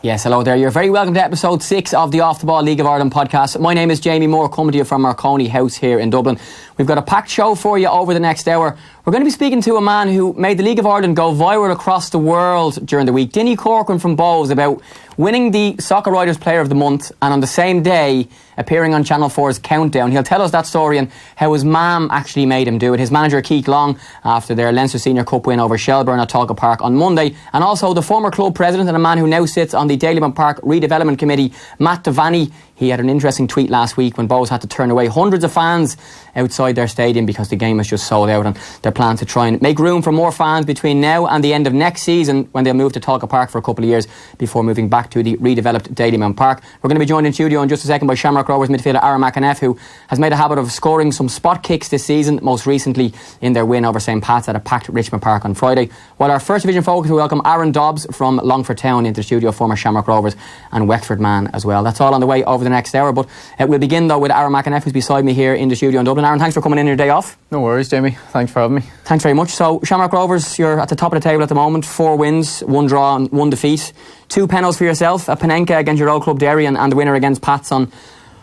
Yes, hello there. You're very welcome to episode 6 of the Off the Ball League of Ireland podcast. My name is Jamie Moore, coming to you from our Coney house here in Dublin. We've got a packed show for you over the next hour. We're going to be speaking to a man who made the League of Ireland go viral across the world during the week. Dinny Corcoran from Bows, about winning the Soccer Writers Player of the Month, and on the same day appearing on Channel 4's Countdown. He'll tell us that story and how his mam actually made him do it. His manager Keith Long after their Leinster Senior Cup win over Shelbourne at Talca Park on Monday, and also the former club president and a man who now sits on the Dalymount Park Redevelopment Committee, Matt Devaney. He had an interesting tweet last week when Bows had to turn away hundreds of fans outside their stadium because the game was just sold out, and their plan to try and make room for more fans between now and the end of next season, when they'll move to Talca Park for a couple of years before moving back to the redeveloped Dalymount Park. We're going to be joined in studio in just a second by Shamrock Rovers midfielder McEneff, who has made a habit of scoring some spot kicks this season, most recently in their win over St Pat's at a packed Richmond Park on Friday. While our first division focus, we welcome Aaron Dobbs from Longford Town into the studio, former Shamrock Rovers and Wexford man as well. That's all on the way over the next hour, but we'll begin though with Aaron McEneff, who's beside me here in the studio in Dublin. Aaron, thanks for coming in your day off. No worries, Jamie. Thanks for having me. Thanks very much. So Shamrock Rovers, you're at the top of the table at the moment. 4 wins, 1 draw and 1 defeat. 2 penalties for yourself, a Panenka against your old club Derry and the winner against Pats on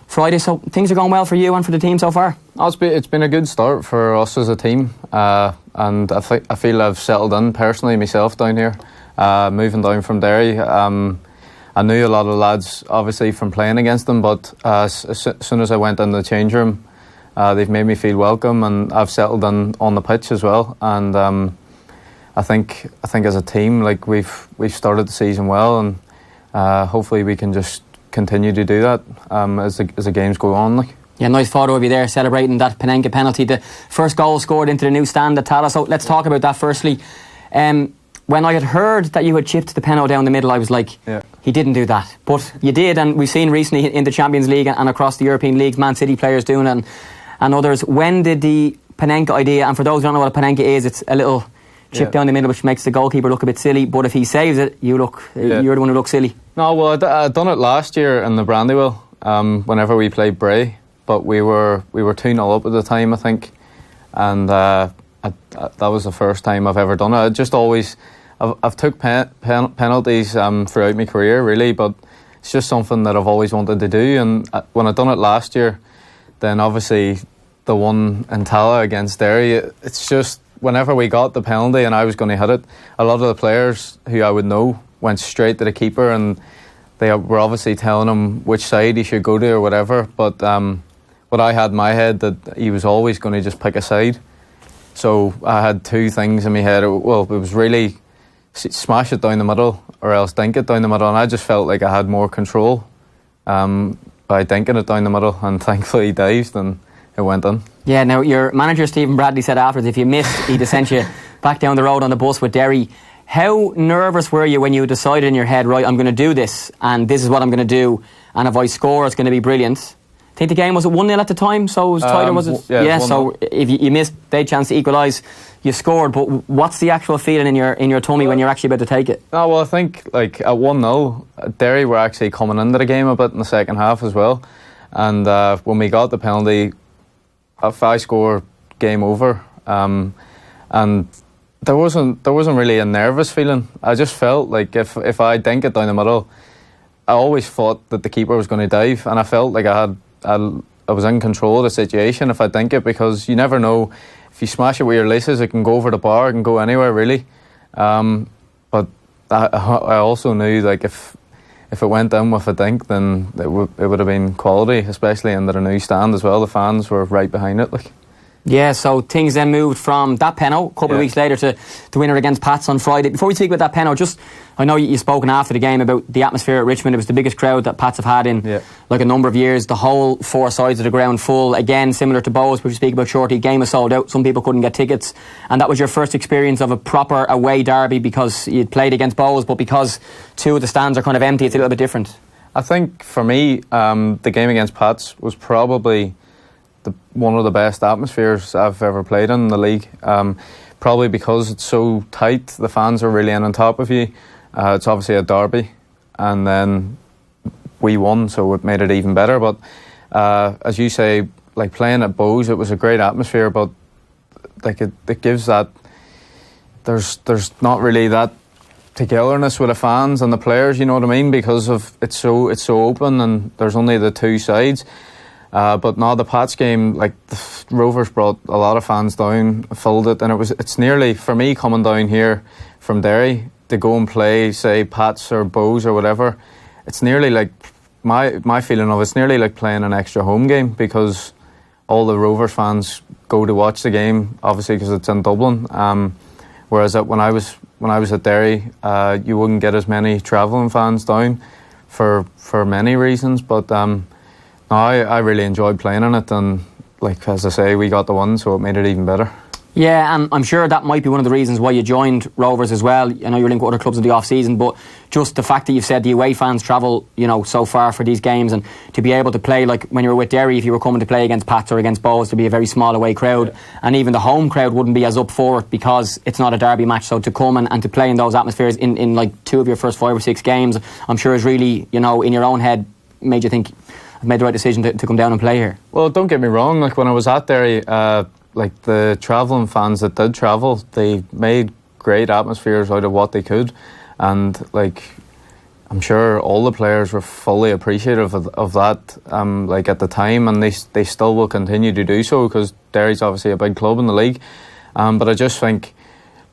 Friday. So things are going well for you and for the team so far? It's been a good start for us as a team, and I feel I've settled in personally myself down here, moving down from Derry. I knew a lot of the lads obviously from playing against them, but as soon as I went in the change room, they've made me feel welcome, and I've settled in on the pitch as well. And I think as a team, like we've started the season well, and hopefully we can just continue to do that as the games go on. Like. Yeah, nice photo of you there celebrating that Panenka penalty, the first goal scored into the new stand at Tallaght. So let's talk about that firstly. When I had heard that you had chipped the penalty down the middle, I was like, he didn't do that. But you did, and we've seen recently in the Champions League and across the European leagues, Man City players doing it and others. When did the Panenka idea, and for those who don't know what a Panenka is, it's a little chip down the middle which makes the goalkeeper look a bit silly, but if he saves it, you're the one who looks silly. No, well, I'd done it last year in the Brandywell, whenever we played Bray, but we were 2-0 up at the time, I think, and that was the first time I've ever done it. I've took penalties throughout my career, really, but it's just something that I've always wanted to do. And when I done it last year, then obviously the one in Tallaght against Derry, it's just whenever we got the penalty and I was going to hit it, a lot of the players who I would know went straight to the keeper, and they were obviously telling him which side he should go to or whatever. But what I had in my head, that he was always going to just pick a side. So I had 2 things in my head. Well, it was really smash it down the middle or else dink it down the middle, and I just felt like I had more control by dinking it down the middle, and thankfully he dived and it went in. Yeah, now your manager Stephen Bradley said afterwards if you missed he'd have sent you back down the road on the bus with Derry. How nervous were you when you decided in your head, right, I'm going to do this and this is what I'm going to do, and if I score it's going to be brilliant? I think the game was at 1-0 at the time, so it was tighter, was it? Yeah, so if you missed, they had a chance to equalise, you scored, but what's the actual feeling in your tummy when you're actually about to take it? Oh, well, I think like at 1-0, Derry were actually coming into the game a bit in the second half as well, and when we got the penalty, if I score, game over, and there wasn't really a nervous feeling. I just felt like if I dink it down the middle, I always thought that the keeper was going to dive, and I felt like I was in control of the situation if I dink it, because you never know, if you smash it with your laces it can go over the bar, it can go anywhere really, but I also knew like if it went in with a dink, then it would have been quality, especially in the new stand as well. The fans were right behind it, like. Yeah, so things then moved from that penalty a couple of weeks later to the winner against Pats on Friday. Before we speak about that penalty, I know you've spoken after the game about the atmosphere at Richmond. It was the biggest crowd that Pats have had in like a number of years. The whole 4 sides of the ground full. Again, similar to Bows, which we speak about shortly. Game was sold out. Some people couldn't get tickets. And that was your first experience of a proper away derby, because you'd played against Bows, but because 2 of the stands are kind of empty, it's a little bit different. I think for me, the game against Pats was probably one of the best atmospheres I've ever played in the league. Probably because it's so tight, the fans are really in on top of you. It's obviously a derby, and then we won, so it made it even better. But as you say, like playing at Bows, it was a great atmosphere, but like it gives that there's not really that togetherness with the fans and the players. You know what I mean? Because of it's so open and there's only the two sides. But now the Pats game, like the Rovers brought a lot of fans down, filled it, and it's nearly, for me, coming down here from Derry to go and play, say, Pats or Bows or whatever. It's nearly like my feeling of it's nearly like playing an extra home game, because all the Rovers fans go to watch the game, obviously because it's in Dublin. Whereas when I was at Derry, you wouldn't get as many travelling fans down for many reasons, but. I really enjoyed playing in it, and like as I say, we got the one, so it made it even better. Yeah, and I'm sure that might be one of the reasons why you joined Rovers as well. I know you're linked with other clubs in the off-season, but just the fact that you've said the away fans travel, so far for these games, and to be able to play, like when you were with Derry, if you were coming to play against Pats or against Bows, to be a very small away crowd, and even the home crowd wouldn't be as up for it because it's not a derby match. So to come and to play in those atmospheres in like 2 of your first 5 or 6 games, I'm sure is really, in your own head, made you think, I've made the right decision to come down and play here. Well, don't get me wrong, like when I was at Derry, like the travelling fans that did travel, they made great atmospheres out of what they could, and like I'm sure all the players were fully appreciative of that, like at the time, and they still will continue to do so, because Derry's obviously a big club in the league. But I just think,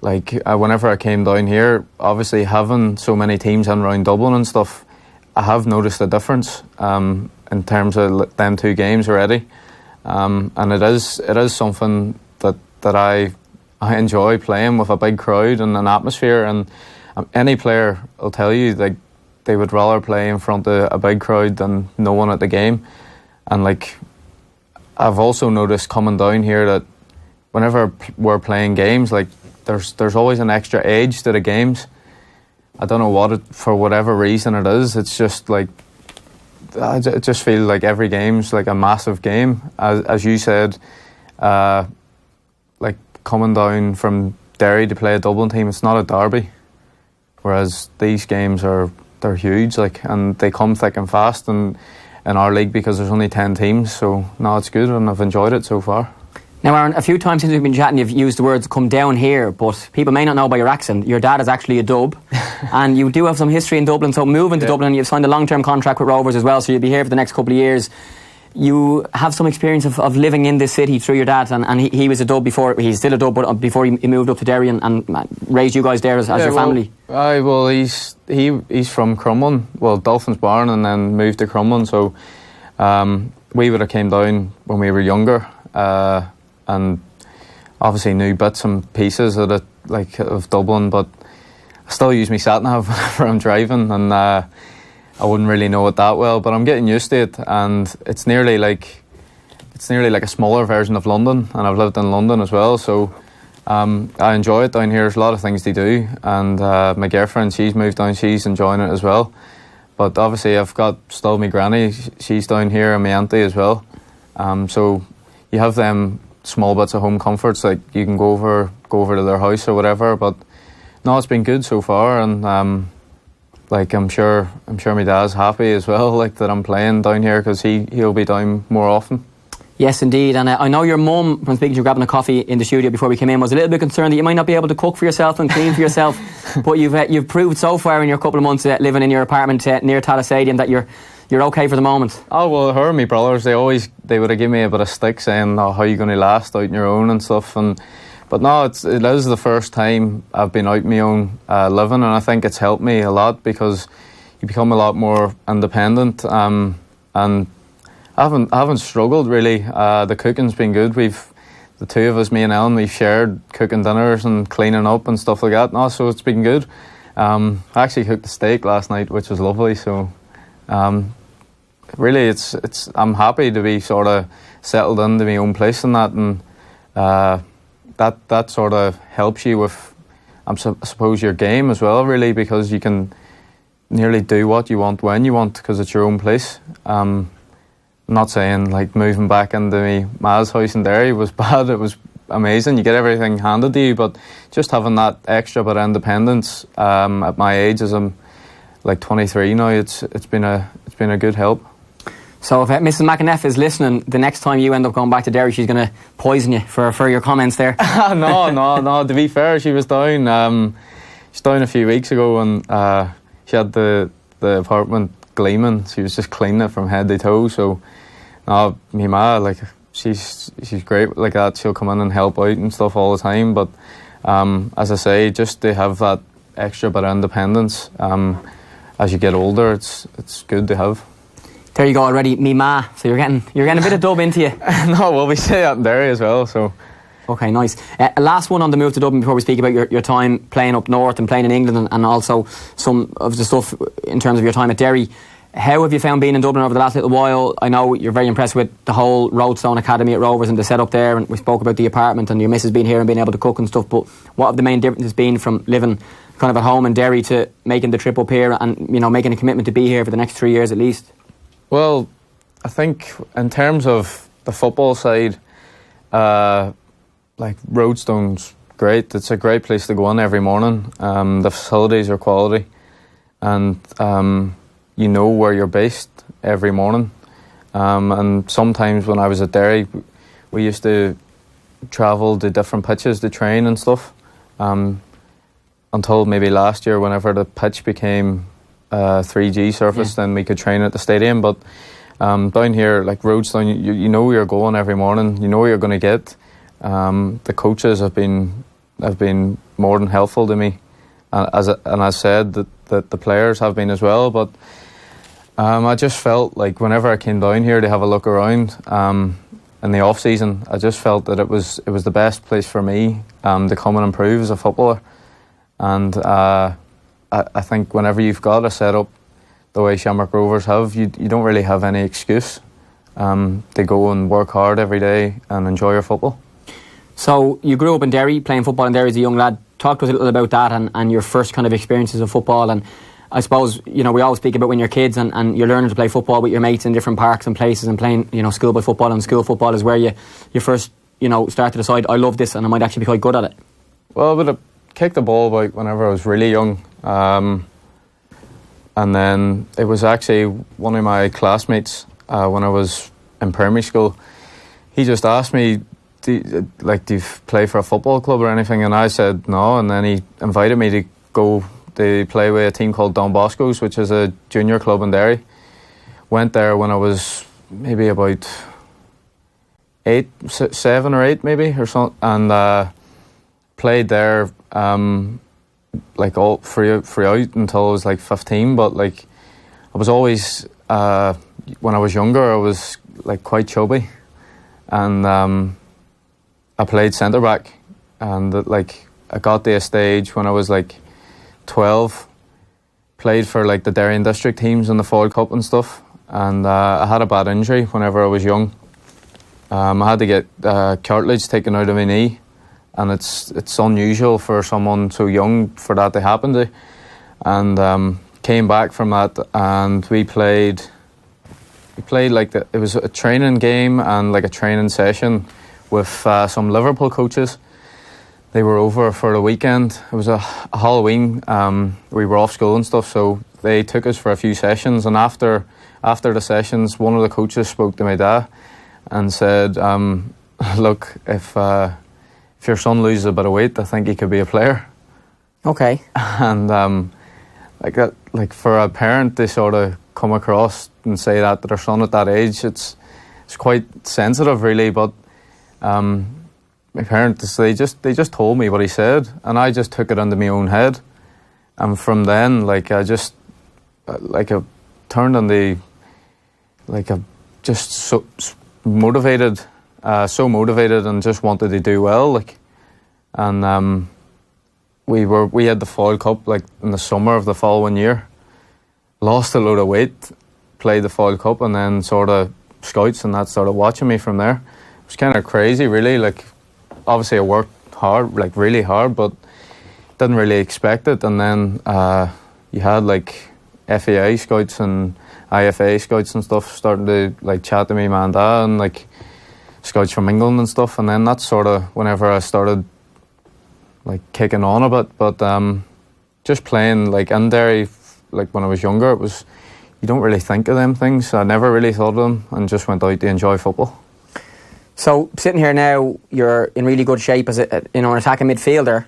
like whenever I came down here, obviously having so many teams in around Dublin and stuff, I have noticed a difference in terms of them 2 games already, and it is something that I enjoy playing with a big crowd and an atmosphere. And any player will tell you, like, they would rather play in front of a big crowd than no one at the game. And like I've also noticed coming down here that whenever we're playing games, like there's always an extra edge to the games. I don't know for whatever reason it is. It's just like I just feel like every game's like a massive game. As you said, like coming down from Derry to play a Dublin team, it's not a derby. Whereas these games they're huge, like, and they come thick and fast in our league because there's only 10 teams. So no, it's good, and I've enjoyed it so far. Now, Aaron, a few times since we've been chatting, you've used the words "come down here," but people may not know by your accent. Your dad is actually a Dub, and you do have some history in Dublin. So moving to Dublin, you've signed a long-term contract with Rovers as well, so you'll be here for the next couple of years. You have some experience of living in this city through your dad, and he was a Dub before. He's still a Dub, but before he moved up to Derry and raised you guys there as your family. Well, he's from Crumlin, well, Dolphins Barn, and then moved to Crumlin. So we would have came down when we were younger, and obviously knew bits and pieces of it, like of Dublin, but I still use my sat nav whenever I'm driving, and I wouldn't really know it that well, but I'm getting used to it, and it's nearly like a smaller version of London, and I've lived in London as well, so I enjoy it down here. There's a lot of things to do, and my girlfriend, she's moved down, she's enjoying it as well. But obviously I've got still my granny, she's down here, and my auntie as well. So you have them small bits of home comforts, like you can go over to their house or whatever. But no, it's been good so far, and like I'm sure my dad's happy as well, like that I'm playing down here, because he'll be down more often. Yes, indeed. And I know your mum, from speaking to you, grabbing a coffee in the studio before we came in, was a little bit concerned that you might not be able to cook for yourself and clean for yourself. But you've proved so far in your couple of months living in your apartment near Tala Stadium that you're okay for the moment. Oh, well, her and my brothers, they would have given me a bit of stick saying, "Oh, how are you going to last out on your own and stuff?" But no, it is the first time I've been out on my own living, and I think it's helped me a lot, because you become a lot more independent, and I haven't struggled really. The cooking's been good. The two of us, me and Ellen, we've shared cooking dinners and cleaning up and stuff like that. No, so it's been good. I actually cooked a steak last night, which was lovely. So really, it's I'm happy to be sort of settled into my own place and that, and that sort of helps you with, I suppose, your game as well, really, because you can nearly do what you want when you want, because it's your own place. I'm not saying like moving back into my ma's house in Derry was bad. It was amazing. You get everything handed to you, but just having that extra bit of independence at my age, as I'm like 23 now, it's been a good help. So if Mrs. McEneff is listening, the next time you end up going back to Derry, she's going to poison you for your comments there. No. To be fair, she was down. she's down a few weeks ago, and she had the apartment gleaming. She was just cleaning it from head to toe. So, me ma, like, she's great like that. She'll come in and help out and stuff all the time. But as I say, just to have that extra bit of independence as you get older, it's good to have. There you go already, me ma. So you're getting a bit of dub into you. No, well, we say that in Derry as well. So. Okay, nice. Last one on the move to Dublin before we speak about your time playing up north and playing in England, and also some of the stuff in terms of your time at Derry. How have you found being in Dublin over the last little while? I know you're very impressed with the whole Roadstone Academy at Rovers and the setup there, and we spoke about the apartment and your missus being here and being able to cook and stuff, but what have the main differences been from living kind of at home in Derry to making the trip up here and, you know, making a commitment to be here for the next 3 years at least? Well, I think in terms of the football side, like, Roadstone's great. It's a great place to go in every morning. The facilities are quality, and you know where you're based every morning. And sometimes when I was at Derry, we used to travel to different pitches to train and stuff. Until maybe last year, whenever the pitch became 3G surface, then we could train at the stadium. But down here, like Roadstone, you know where you're going every morning. You know what you're going to get. The coaches have been more than helpful to me, and I said that the players have been as well. But I just felt like whenever I came down here to have a look around in the off season, I just felt that it was the best place for me to come and improve as a footballer. And I think whenever you've got a setup the way Shamrock Rovers have, you don't really have any excuse to go and work hard every day and enjoy your football. So you grew up in Derry, playing football in Derry as a young lad. Talk to us a little about that and your first kind of experiences of football. And I suppose, you know, we always speak about when you're kids and you're learning to play football with your mates in different parks and places and playing, you know, schoolboy football, and school football is where you first, you know, start to decide, I love this and I might actually be quite good at it. Well, I would have kicked the ball about whenever I was really young. And then it was actually one of my classmates when I was in primary school. He just asked me, do you play for a football club or anything? And I said no, and then he invited me to go to play with a team called Don Bosco's, which is a junior club in Derry. Went there when I was maybe about 7 or 8 maybe, or something, and played there like all throughout until I was like 15. But like, I was always when I was younger, I was like quite chubby, and I played centre back, and like I got to a stage when I was like 12, played for like the Derry and district teams in the Foyle Cup and stuff, and I had a bad injury whenever I was young. I had to get cartilage taken out of my knee, and it's unusual for someone so young for that to happen to. And came back from that, and we played like it was a training game and like a training session with some Liverpool coaches. They were over for the weekend. It was a Halloween. We were off school and stuff, so they took us for a few sessions. And after the sessions, one of the coaches spoke to my dad and said, "Look, if your son loses a bit of weight, I think he could be a player." Okay. And like that, like for a parent to sort of come across and say that to their son at that age, it's quite sensitive, really. But my parents, they just told me what he said, and I just took it into my own head. And from then, like I just like I turned into like a just so motivated, and just wanted to do well. Like, and we had the Foyle Cup like in the summer of the following year. Lost a load of weight, played the Foyle Cup, and then sort of scouts and that started watching me from there. It was kind of crazy, really. Like, obviously I worked hard, like really hard, but didn't really expect it. And then you had like FAI scouts and IFA scouts and stuff starting to like chat to me, man, dad, and like scouts from England and stuff. And then that's sort of whenever I started like kicking on a bit. But just playing like in Derry, like when I was younger, it was, you don't really think of them things. I never really thought of them and just went out to enjoy football. So sitting here now, you're in really good shape as an attacking midfielder.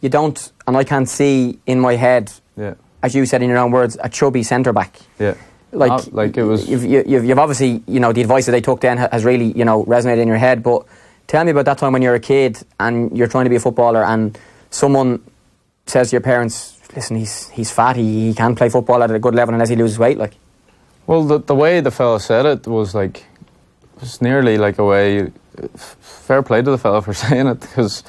you don't, and I can't see in my head, as you said in your own words, a chubby centre back. Yeah. Like it was. You've obviously, the advice that they took then has really, resonated in your head. But tell me about that time when you're a kid and you're trying to be a footballer, and someone says to your parents, "Listen, he's fat. He can't play football at a good level unless he loses weight." Like, well, the way the fella said it was like, it was nearly like a way. Fair play to the fella for saying it, because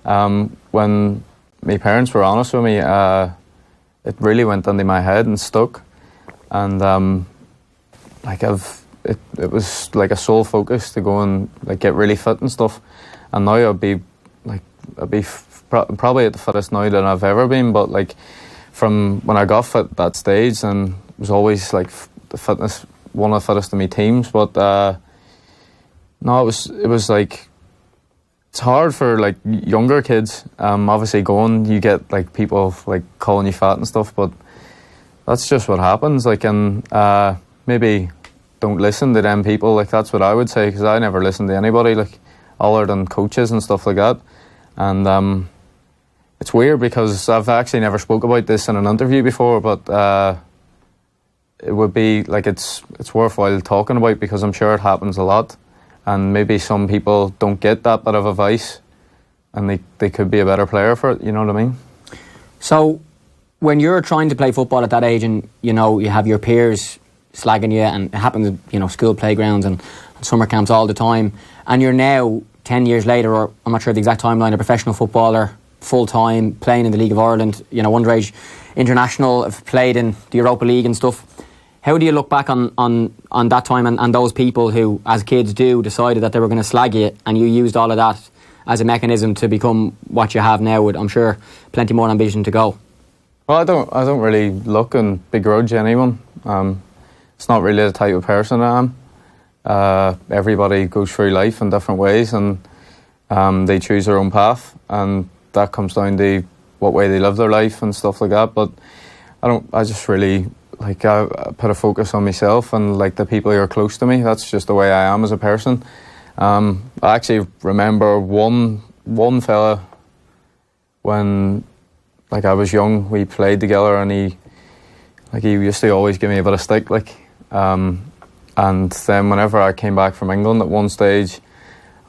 when my parents were honest with me, it really went into my head and stuck. And it was like a sole focus to go and like get really fit and stuff. And now I'd be probably at the fittest now than I've ever been. But like from when I got fit that stage, and it was always like the fitness, one of the fittest of my teams. But no, it was like, it's hard for like younger kids. Obviously you get like people like calling you fat and stuff, but that's just what happens. Like, and maybe don't listen to them people. Like, that's what I would say, because I never listened to anybody, like, other than coaches and stuff like that. And it's weird because I've actually never spoke about this in an interview before, but it would be like, it's worthwhile talking about, because I'm sure it happens a lot. And maybe some people don't get that bit of advice, and they could be a better player for it, you know what I mean? So when you're trying to play football at that age, and you have your peers slagging you, and it happens at school playgrounds and summer camps all the time, and you're now 10 years later, or I'm not sure the exact timeline, a professional footballer, full-time, playing in the League of Ireland, underage international, have played in the Europa League and stuff. How do you look back on that time and those people who, as kids do, decided that they were going to slag you, and you used all of that as a mechanism to become what you have now, with, I'm sure, plenty more ambition to go? Well, I don't really look and begrudge anyone. It's not really the type of person I am. Everybody goes through life in different ways, and they choose their own path, and that comes down to what way they live their life and stuff like that. But I just really, like, I put a focus on myself and like the people who are close to me. That's just the way I am as a person. I actually remember one fella when, like, I was young, we played together, and he used to always give me a bit of stick, like, and then whenever I came back from England at one stage,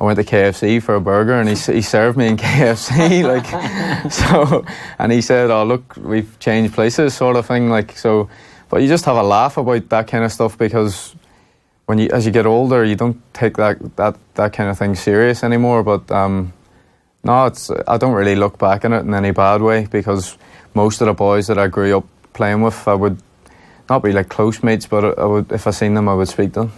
I went to KFC for a burger, and he served me in KFC, like, so, and he said, "Oh, look, we've changed places," sort of thing, like, so. But you just have a laugh about that kind of stuff, because as you get older, you don't take that kind of thing serious anymore. But no, I don't really look back on it in any bad way, because most of the boys that I grew up playing with, I would not be like close mates, but I would, if I seen them, I would speak to them.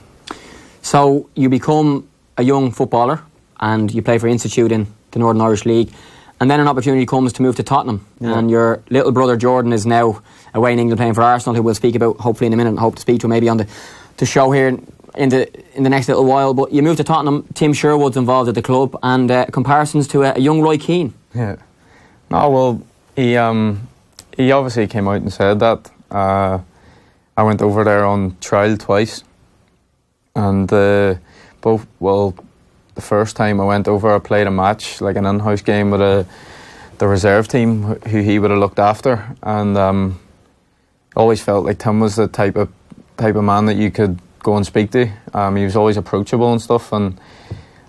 So you become a young footballer, and you play for Institute in the Northern Irish League, and then an opportunity comes to move to Tottenham, and your little brother Jordan is now away in England playing for Arsenal, who we'll speak about hopefully in a minute, and hope to speak to maybe on the show here in the next little while. But you moved to Tottenham. Tim Sherwood's involved at the club, and comparisons to a young Roy Keane. Yeah. No, well, he obviously came out and said that. I went over there on trial twice, and the first time I went over, I played a match, like an in-house game with the reserve team who he would have looked after, and always felt like Tim was the type of man that you could go and speak to. He was always approachable and stuff, and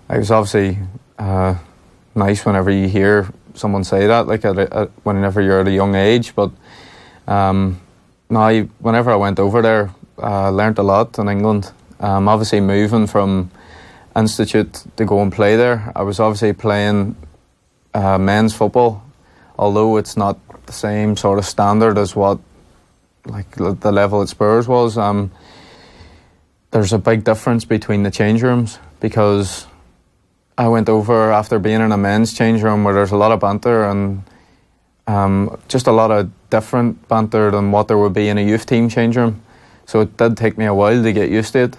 it was obviously nice whenever you hear someone say that, like whenever you're at a young age. But whenever I went over there, I learnt a lot in England. Obviously moving from Institute to go and play there, I was obviously playing men's football, although it's not the same sort of standard as what like the level at Spurs was. There's a big difference between the change rooms, because I went over after being in a men's change room where there's a lot of banter and just a lot of different banter than what there would be in a youth team change room. So it did take me a while to get used to it.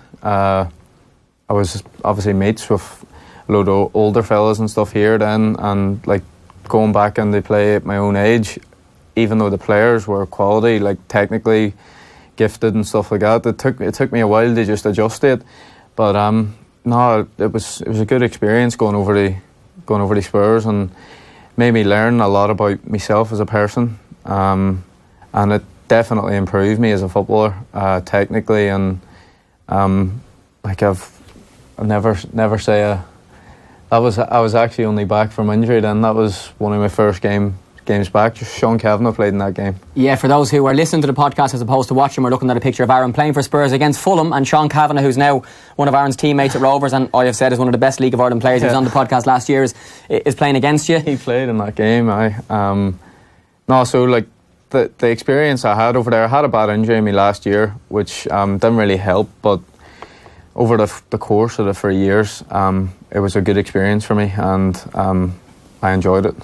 I was obviously mates with a load of older fellas and stuff here then, and like going back and they play at my own age, even though the players were quality, like technically gifted and stuff like that, it took me a while to just adjust to it. But no, it was a good experience going over the Spurs, and made me learn a lot about myself as a person, and it definitely improved me as a footballer, technically, and like I've never say I was actually only back from injury then. That was one of my first games back. Just Sean Kavanagh played in that game. Yeah, for those who are listening to the podcast as opposed to watching, we're looking at a picture of Aaron playing for Spurs against Fulham, and Sean Kavanagh, who's now one of Aaron's teammates at Rovers, and I have said is one of the best League of Ireland players. He was on the podcast last year, is playing against you. He played in that game. So like the experience I had over there, I had a bad injury in me last year, which didn't really help, but over the course of the 3 years, it was a good experience for me, and I enjoyed it.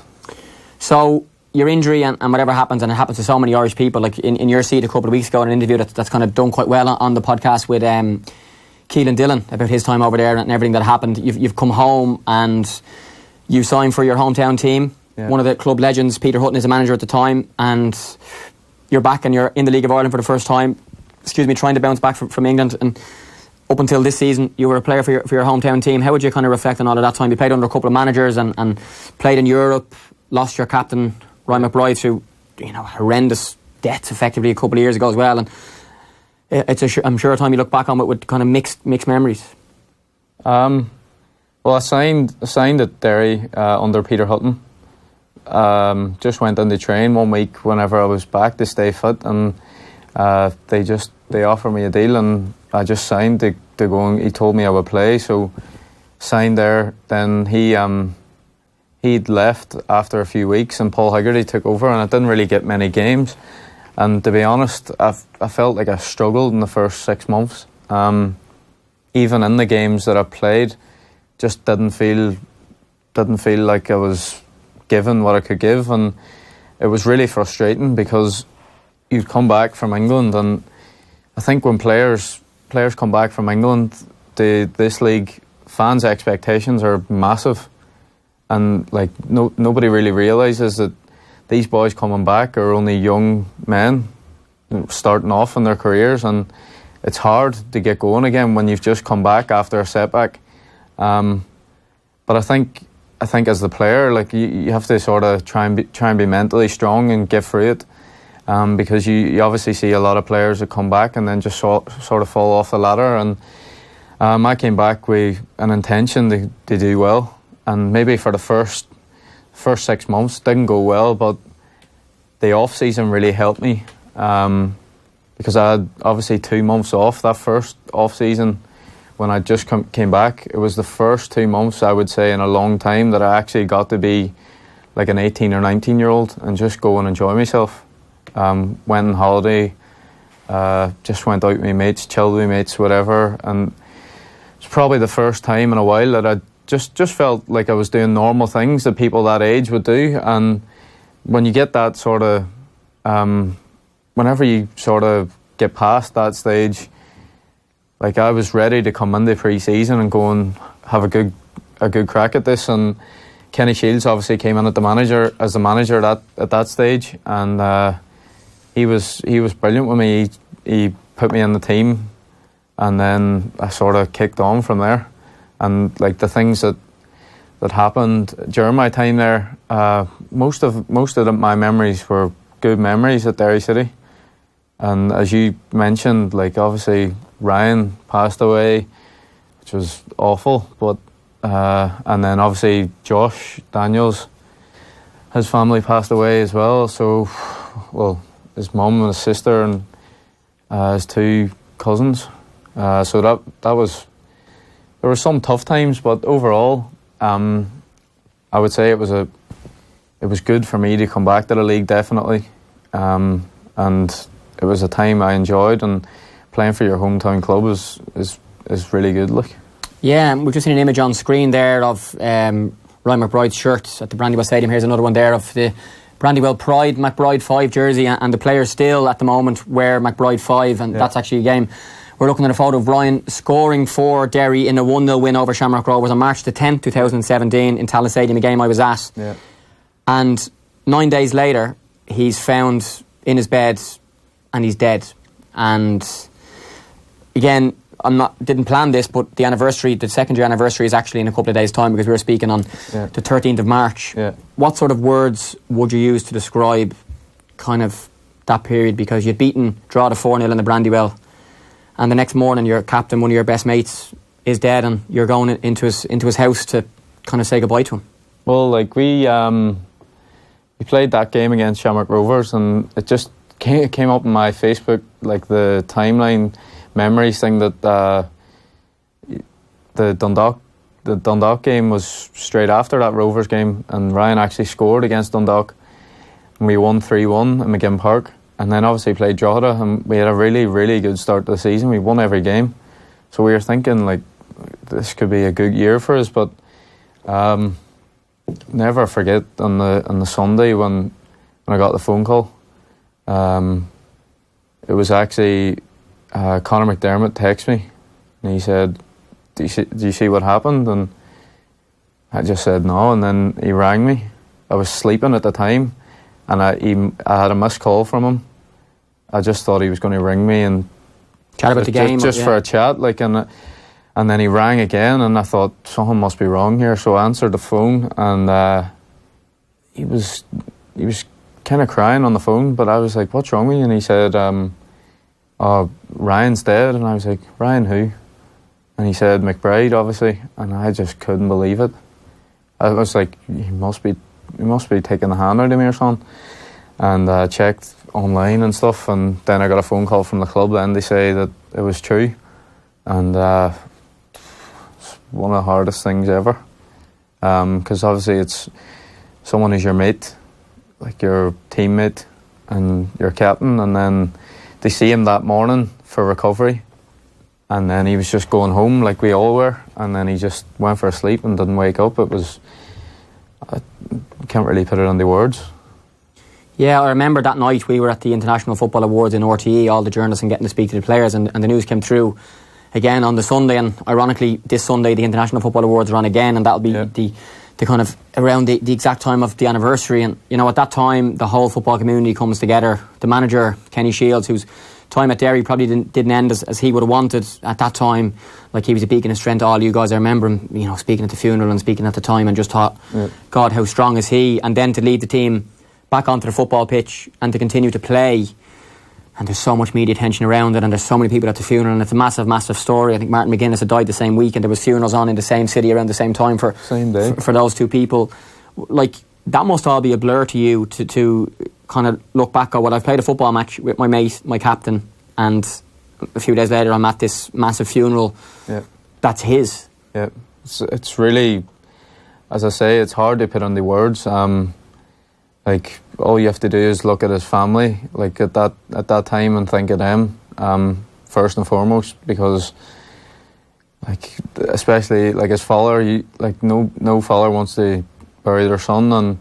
So your injury and whatever happens, and it happens to so many Irish people, like in your seat a couple of weeks ago in an interview that's kind of done quite well on the podcast with Keelan Dillon about his time over there and everything that happened. You've come home and you signed for your hometown team. Yeah. One of the club legends, Peter Hutton, is a manager at the time, and you're back and you're in the League of Ireland for the first time. Trying to bounce back from England, and up until this season you were a player for your hometown team. How would you kind of reflect on all of that time? You played under a couple of managers and played in Europe, lost your captain Ryan McBride through horrendous deaths effectively a couple of years ago as well, and I'm sure a time you look back on it with kind of mixed memories. Well, I signed at Derry under Peter Hutton. Just went on the train 1 week whenever I was back to stay fit, and they offered me a deal, and I just signed to go, and he told me I would play, so signed there. Then he'd left after a few weeks, and Paul Higgerty took over, and I didn't really get many games, and to be honest, I felt like I struggled in the first 6 months. Even in the games that I played, just didn't feel like I was given what I could give, and it was really frustrating because you'd come back from England, and I think when players come back from England, this league, fans' expectations are massive, and like nobody really realises that these boys coming back are only young men starting off in their careers, and it's hard to get going again when you've just come back after a setback. But I think as the player, like you have to sort of try and be mentally strong and get through it, because you obviously see a lot of players that come back and then just sort of fall off the ladder. And I came back with an intention to do well, and maybe for the first 6 months didn't go well, but the off season really helped me, because I had obviously 2 months off that first off season. When I just came back, it was the first 2 months, I would say, in a long time that I actually got to be like an 18 or 19-year-old and just go and enjoy myself. Went on holiday, just went out with my mates, chilled with my mates, whatever, and it's probably the first time in a while that I just felt like I was doing normal things that people that age would do. And when you get that sort of, whenever you sort of get past that stage, like I was ready to come into pre-season and go and have a good crack at this. And Kenny Shiels obviously came in as the manager at that stage, and he was brilliant with me. He put me in the team, and then I sort of kicked on from there. And like the things that happened during my time there, most of my memories were good memories at Derry City. And as you mentioned, like obviously Ryan passed away, which was awful, but and then obviously Josh Daniels, his family passed away as well. So, well, his mum and his sister and his 2 cousins. So that was, there were some tough times, but overall, I would say it was good for me to come back to the league, definitely, and it was a time I enjoyed, and playing for your hometown club is really good. Look. Yeah, we've just seen an image on screen there of Ryan McBride's shirt at the Brandywell Stadium. Here's another one there of the Brandywell Pride McBride 5 jersey, and the players still at the moment wear McBride 5, and that's actually a game. We're looking at a photo of Ryan scoring for Derry in a 1-0 win over Shamrock Rovers on March the 10th, 2017 in Tallaght Stadium, a game I was at. Yeah. And 9 days later, he's found in his bed and he's dead. And again, didn't plan this, but the second year anniversary is actually in a couple of days' time, because we were speaking on the 13th of March. Yeah. What sort of words would you use to describe kind of that period? Because you'd draw the 4-0 in the Brandywell, and the next morning your captain, one of your best mates, is dead, and you're going into his house to kind of say goodbye to him. Well, like we played that game against Shamrock Rovers, and it just came up on my Facebook, like the timeline memories thing, that the Dundalk game was straight after that Rovers game, and Ryan actually scored against Dundalk, and we won 3-1 in McGinn Park, and then obviously played Drogheda, and we had a really, really good start to the season. We won every game, so we were thinking like this could be a good year for us, but never forget on the Sunday when I got the phone call. It was actually Conor McDermott texted me, and he said, do you see what happened? And I just said no, and then he rang me. I was sleeping at the time, and I had a missed call from him. I just thought he was going to ring me and chat about the game, just for a chat, like, and then he rang again, and I thought something must be wrong here, so I answered the phone, and he was kind of crying on the phone, but I was like, what's wrong with you? And he said, Ryan's dead. And I was like, Ryan who? And he said, McBride, obviously. And I just couldn't believe it. I was like, he must be taking the hand out of me or something. And I checked online and stuff, and then I got a phone call from the club, and they say that it was true. And it's one of the hardest things ever, because obviously it's someone who's your mate, like your teammate and your captain, and then they see him that morning for recovery, and then he was just going home like we all were, and then he just went for a sleep and didn't wake up. I can't really put it into words. Yeah, I remember that night we were at the International Football Awards in RTE, all the journalists, and getting to speak to the players, and the news came through again on the Sunday, and ironically this Sunday the International Football Awards are on again, and that'll be the kind of around the exact time of the anniversary. And you know, at that time the whole football community comes together. The manager, Kenny Shiels, whose time at Derry probably didn't end as he would have wanted at that time, like he was a beacon of strength to all you guys. I remember him, you know, speaking at the funeral and speaking at the time, and just thought, God, how strong is he? And then to lead the team back onto the football pitch and to continue to play, and there's so much media attention around it, and there's so many people at the funeral, and it's a massive, massive story. I think Martin McGuinness had died the same week, and there was funerals on in the same city around the same time for those two people. Like, that must all be a blur to you, to kind of look back at what I've played a football match with my mate, my captain, and a few days later I'm at this massive funeral. That's his. It's really, as I say, it's hard to put into words. Like, all you have to do is look at his family, like at that time, and think of them first and foremost, because, like, especially like his father, like no father wants to bury their son, and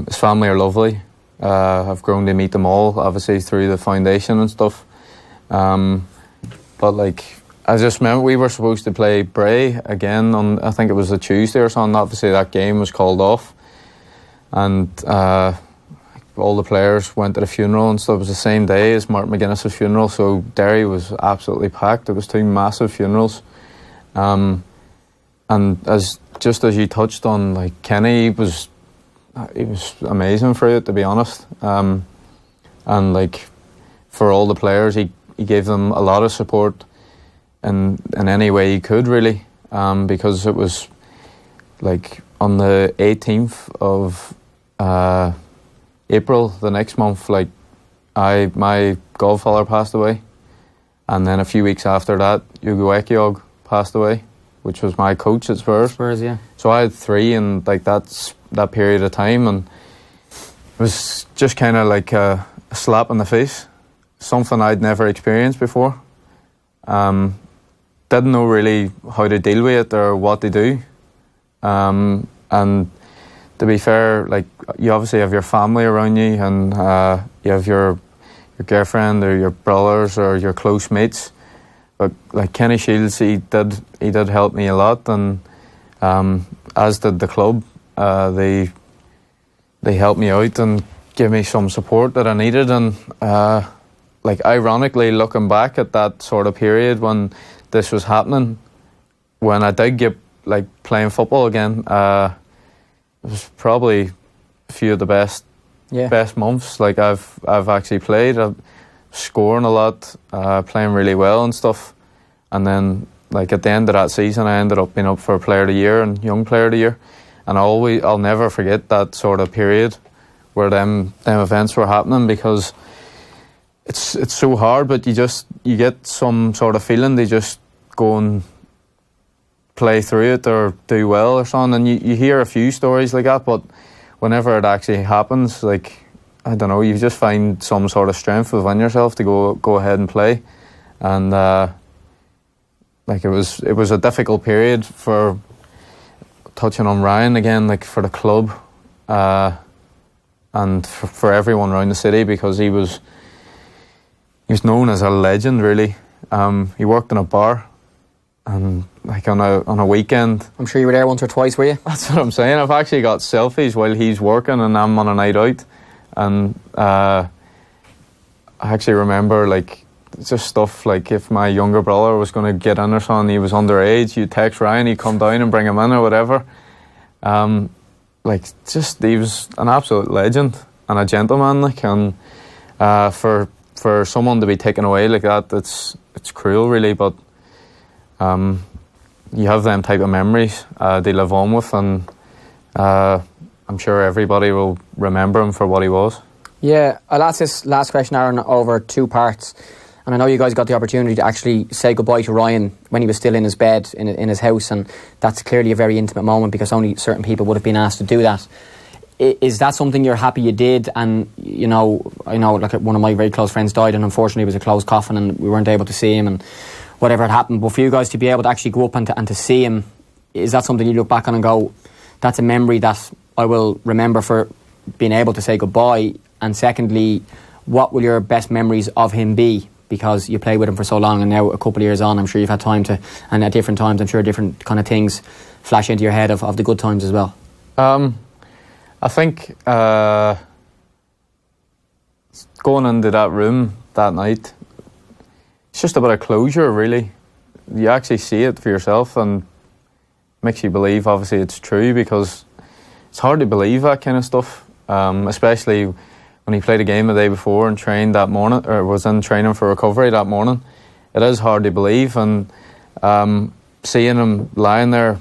his family are lovely. I've grown to meet them all, obviously through the foundation and stuff. But like, I just remember we were supposed to play Bray again on, I think it was a Tuesday or something. Obviously that game was called off. And all the players went to the funeral and stuff. It was the same day as Mark McGuinness's funeral, so Derry was absolutely packed. It was two massive funerals. And as you touched on, like, Kenny was amazing for it, to be honest. And like, for all the players, he gave them a lot of support in any way he could, really, because it was like on the 18th of April, the next month, like, my godfather passed away, and then a few weeks after that, Ugo Ekiog passed away, which was my coach at Spurs. Yeah. So I had three in like that period of time, and it was just kind of like a slap in the face, something I'd never experienced before. Didn't know really how to deal with it or what to do. And to be fair, like, you obviously have your family around you, and you have your girlfriend or your brothers or your close mates. But like Kenny Shiels, he did help me a lot, and as did the club. They helped me out and gave me some support that I needed. And like, ironically, looking back at that sort of period when this was happening, when I did get like playing football again, it was probably a few of the best months like I've actually played. I'm scoring a lot, playing really well and stuff. And then like at the end of that season, I ended up being up for Player of the Year and Young Player of the Year. And I'll never forget that sort of period where them events were happening, because it's so hard, but you get some sort of feeling they just go and play through it or do well or something. And you hear a few stories like that, but whenever it actually happens, like, I don't know, you just find some sort of strength within yourself to go ahead and play. And like it was a difficult period for, touching on Ryan again, like for the club and for everyone around the city, because he was known as a legend, really. He worked in a bar, and like on a weekend, I'm sure you were there once or twice, were you? That's what I'm saying. I've actually got selfies while he's working and I'm on a night out, and I actually remember like just stuff like if my younger brother was going to get in or something, he was underage, you'd text Ryan, he'd come down and bring him in or whatever. Like just he was an absolute legend and a gentleman, like, and for someone to be taken away like that, it's cruel, really. But you have them type of memories they live on with, and I'm sure everybody will remember him for what he was. Yeah, I'll ask this last question, Aaron, over two parts. And I know you guys got the opportunity to actually say goodbye to Ryan when he was still in his bed in his house, and that's clearly a very intimate moment because only certain people would have been asked to do that. Is that something you're happy you did? And I know like one of my very close friends died, and unfortunately it was a closed coffin and we weren't able to see him and whatever had happened. But for you guys to be able to actually go up and to see him, is that something you look back on and go, that's a memory that I will remember for being able to say goodbye? And secondly, what will your best memories of him be? Because you played with him for so long, and now a couple of years on, I'm sure you've had time to, and at different times I'm sure different kind of things flash into your head of the good times as well. I think going into that room that night, it's just a bit of closure, really. You actually see it for yourself and makes you believe obviously it's true, because it's hard to believe that kind of stuff, especially when he played a game the day before and trained that morning, or was in training for recovery that morning. It is hard to believe, and seeing him lying there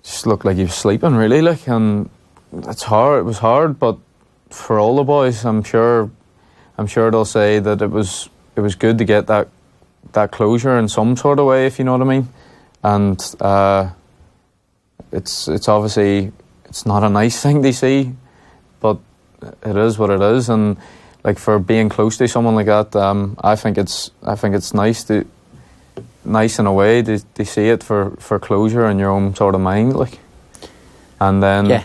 just looked like he was sleeping, really, like, and it's hard. It was hard, but for all the boys, I'm sure they'll say that it was good to get that closure in some sort of way, if you know what I mean. And it's obviously it's not a nice thing to see, but it is what it is. And like, for being close to someone like that, I think it's nice in a way to see it for closure in your own sort of mind, like. And then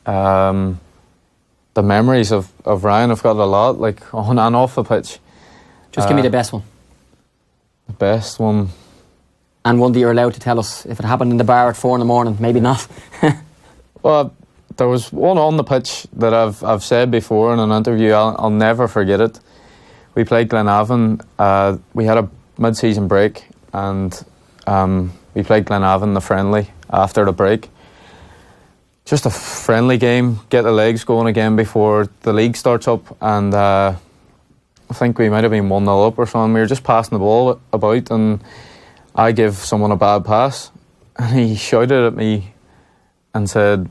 the memories of Ryan, I've got a lot, like on and off the pitch. Just give me the best one. The best one. And one that you're allowed to tell us. If it happened in the bar at 4 a.m, maybe not. Well, there was one on the pitch that I've said before in an interview. I'll never forget it. We played Glenavon. We had a mid-season break, and we played Glenavon, the friendly, after the break. Just a friendly game, get the legs going again before the league starts up, and I think we might have been 1-0 up or something. We were just passing the ball about, and I give someone a bad pass, and he shouted at me and said,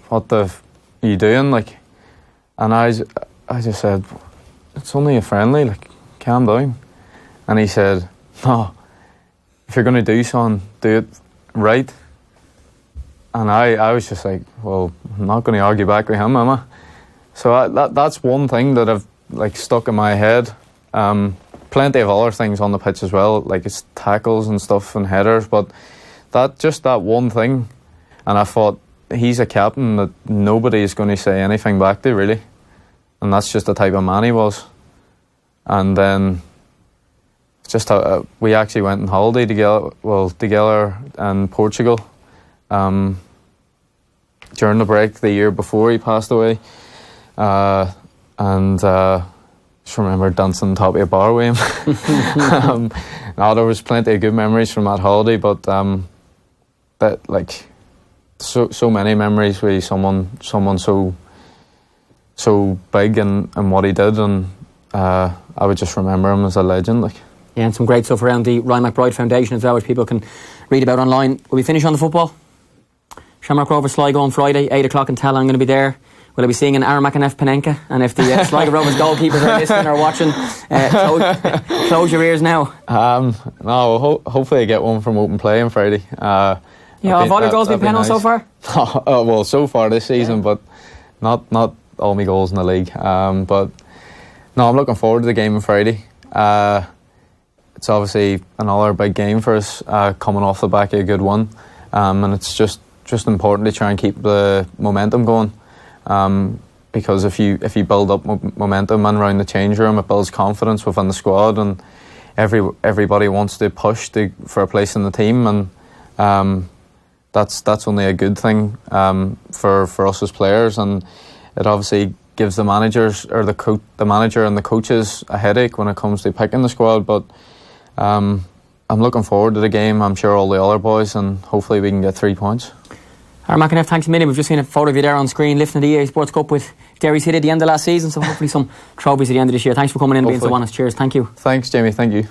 "What the are you doing?" Like, and I just said, "It's only a friendly, like, calm down." And he said, "No, if you're going to do something, do it right." And I was just like, well, I'm not going to argue back with him, am I? So that's one thing that I've like stuck in my head. Plenty of other things on the pitch as well, like it's tackles and stuff and headers, but that one thing. And I thought, he's a captain that nobody is going to say anything back to, really. And that's just the type of man he was. And then just we actually went on holiday together in Portugal during the break the year before he passed away. And just remember dancing on top of a bar with him. No, there was plenty of good memories from that holiday, but that like so many memories with someone so big and what he did, and I would just remember him as a legend. Like. Yeah, and some great stuff around the Ryan McBride Foundation as well, which people can read about online. Will we finish on the football? Shamrock Rovers Sligo on Friday, 8 o'clock in Tell. I'm going to be there. Will I be seeing an Aaron McEneff Panenka? And if the Sligo Rovers goalkeepers are listening or watching, close your ears now. No, hopefully I get one from open play on Friday. Have all your goals been penalties so far? Well, so far this season, but not all my goals in the league. But no, I'm looking forward to the game on Friday. It's obviously another big game for us, coming off the back of a good one, and it's just important to try and keep the momentum going. Because if you build up momentum and around the change room, it builds confidence within the squad, and everybody wants to push for a place in the team, and that's only a good thing for us as players, and it obviously gives the managers or the manager and the coaches a headache when it comes to picking the squad. But I'm looking forward to the game. I'm sure all the other boys, and hopefully we can get 3 points. Aaron McEneff, thanks a million. We've just seen a photo of you there on screen lifting the EA Sports Cup with Derry City at the end of last season, so hopefully some trophies at the end of this year. Thanks for coming in and being so honest. Cheers. Thank you. Thanks, Jamie. Thank you.